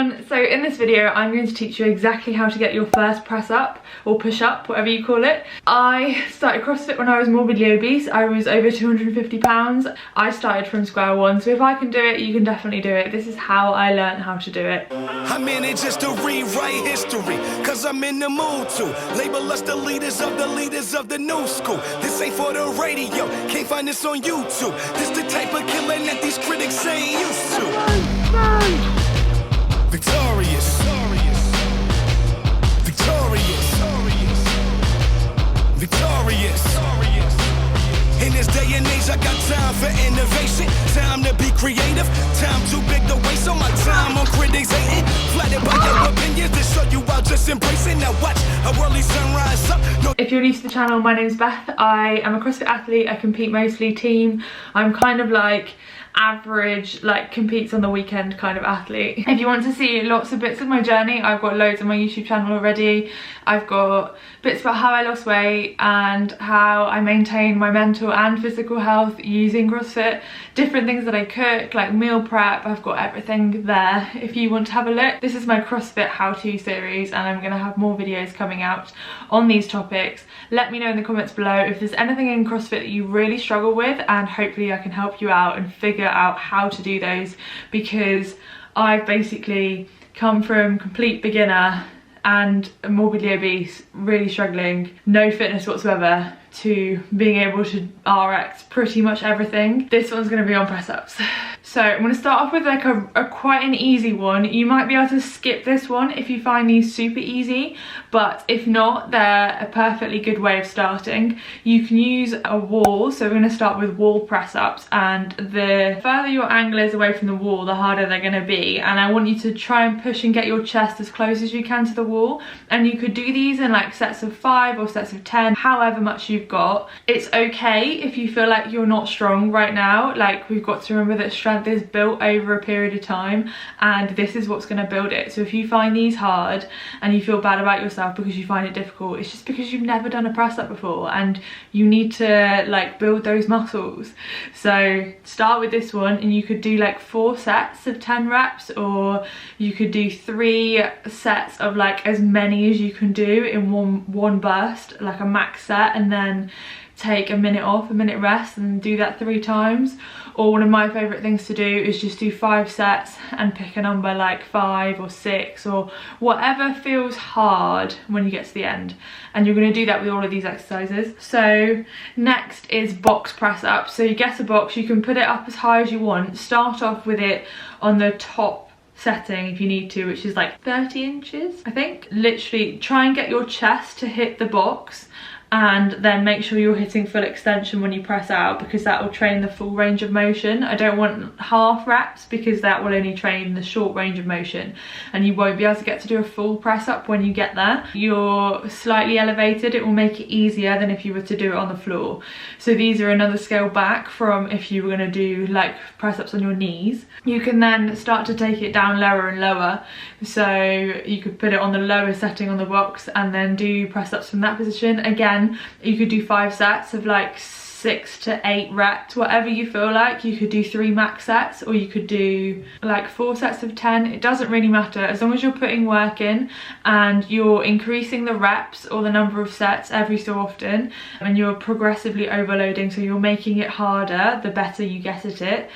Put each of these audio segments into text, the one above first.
everyone, so in this video I'm going to teach you exactly how to get your first press up or push up, whatever you call it. I started CrossFit when I was morbidly obese. I was over 250 pounds. I started from square one, so if I can do it, you can definitely do it. This is how I learned how to do it. I'm in it just to rewrite history, cause I'm in the mood to label us the leaders of the new school. This ain't for the radio, can't find this on YouTube. This the type of killing that these critics ain't used to. Victorious, victorious, victorious. In this day and age, I got time for innovation, time to be creative, time too big to waste all my time on critics hating, flattered by your opinions to show you I'll just embrace it. Now watch a early sunrise up. No. If you're new to the channel, my name's Beth. I am a CrossFit athlete. I compete mostly team. I'm kind of like average, like competes on the weekend kind of athlete. If you want to see lots of bits of my journey, I've got loads on my YouTube channel already. I've got bits about how I lost weight and how I maintain my mental and physical health using CrossFit, different things that I cook, like meal prep. I've got everything there if you want to have a look. This is my CrossFit how-to series and I'm gonna have more videos coming out on these topics. Let me know in the comments below if there's anything in CrossFit that you really struggle with, and hopefully I can help you out and figure out how to do those, because I've basically come from complete beginner and morbidly obese, really struggling, no fitness whatsoever, to being able to RX pretty much everything. This one's going to be on press ups. So I'm going to start off with like a quite an easy one. You might be able to skip this one if you find these super easy, but if not, they're a perfectly good way of starting. You can use a wall, so we're going to start with wall press ups, and the further your angle is away from the wall, the harder they're going to be, and I want you to try and push and get your chest as close as you can to the wall. And you could do these in like sets of 5 or sets of 10, however much you've got. It's okay if you feel like you're not strong right now. Like, we've got to remember that strength is built over a period of time, and this is what's going to build it. So if you find these hard and you feel bad about yourself because you find it difficult, it's just because you've never done a press up before and you need to like build those muscles. So start with this one, and you could do like 4 sets of 10 reps, or you could do 3 sets of like as many as you can do in one burst, like a max set, and then take a minute off, a minute rest, and do that 3 times. Or one of my favorite things to do is just do 5 sets and pick a number like 5 or 6 or whatever feels hard when you get to the end, and you're going to do that with all of these exercises. So next is box press up. So you get a box, you can put it up as high as you want. Start off with it on the top setting if you need to, which is like 30 inches I think. Literally try and get your chest to hit the box, and then make sure you're hitting full extension when you press out, because that will train the full range of motion. I don't want half reps, because that will only train the short range of motion and you won't be able to get to do a full press up when you get there. You're slightly elevated, it will make it easier than if you were to do it on the floor. So these are another scale back from if you were going to do like press ups on your knees. You can then start to take it down lower and lower, so you could put it on the lower setting on the box and then do press ups from that position. Again, you could do 5 sets of like 6 to 8 reps, whatever you feel like. You could do 3 max sets, or you could do like 4 sets of 10. It doesn't really matter, as long as you're putting work in and you're increasing the reps or the number of sets every so often, and you're progressively overloading, so you're making it harder the better you get at it.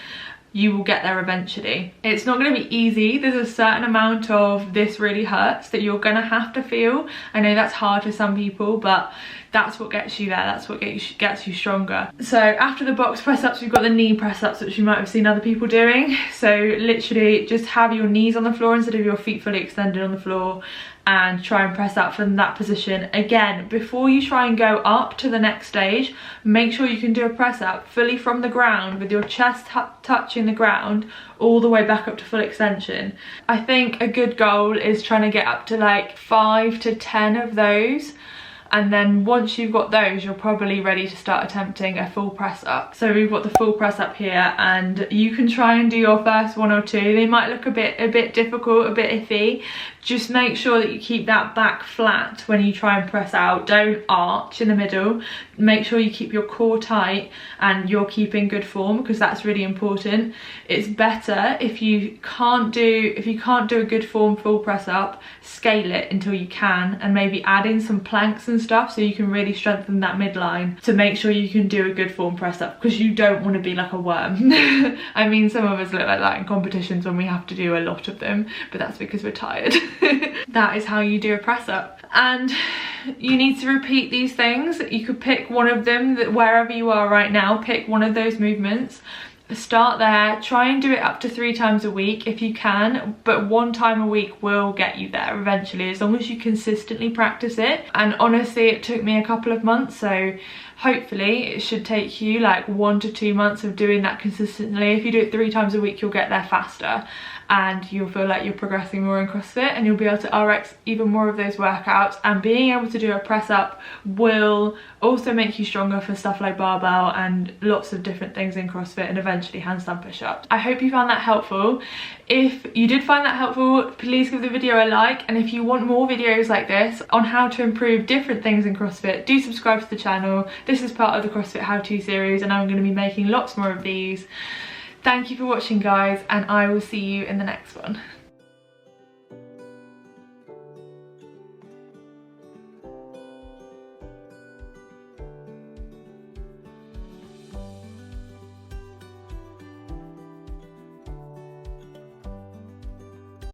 You will get there eventually. It's not going to be easy. There's a certain amount of this really hurts that you're going to have to feel. I know that's hard for some people, but that's what gets you there. That's what gets you stronger. So after the box press ups, we've got the knee press ups, which you might have seen other people doing. So literally just have your knees on the floor instead of your feet fully extended on the floor, and try and press out from that position. Again, before you try and go up to the next stage, make sure you can do a press up fully from the ground with your chest touching the ground all the way back up to full extension. I think a good goal is trying to get up to like 5 to 10 of those and then once you've got those, you're probably ready to start attempting a full press up. So we've got the full press up here, and you can try and do your first 1 or 2. They might look a bit difficult, a bit iffy. Just make sure that you keep that back flat when you try and press out. Don't arch in the middle. Make sure you keep your core tight and you're keeping good form, because that's really important. It's better if you can't do a good form full press up, scale it until you can, and maybe add in some planks and stuff so you can really strengthen that midline to make sure you can do a good form press up, because you don't want to be like a worm. I mean, some of us look like that in competitions when we have to do a lot of them, but that's because we're tired. That is how you do a press up, and you need to repeat these things. You could pick one of them, that wherever you are right now, pick one of those movements. Start there, try and do it up to 3 times a week if you can, but 1 time a week will get you there eventually, as long as you consistently practice it. And honestly, it took me a couple of months, so hopefully it should take you like 1 to 2 months of doing that consistently. If you do it 3 times a week, you'll get there faster, and you'll feel like you're progressing more in CrossFit, and you'll be able to RX even more of those workouts. And being able to do a press up will also make you stronger for stuff like barbell and lots of different things in CrossFit, and eventually handstand push-ups. I hope you found that helpful. If you did find that helpful, please give the video a like, and if you want more videos like this on how to improve different things in CrossFit, do subscribe to the channel. This is part of the CrossFit how-to series, and I'm going to be making lots more of these. Thank you for watching, guys, and I will see you in the next one.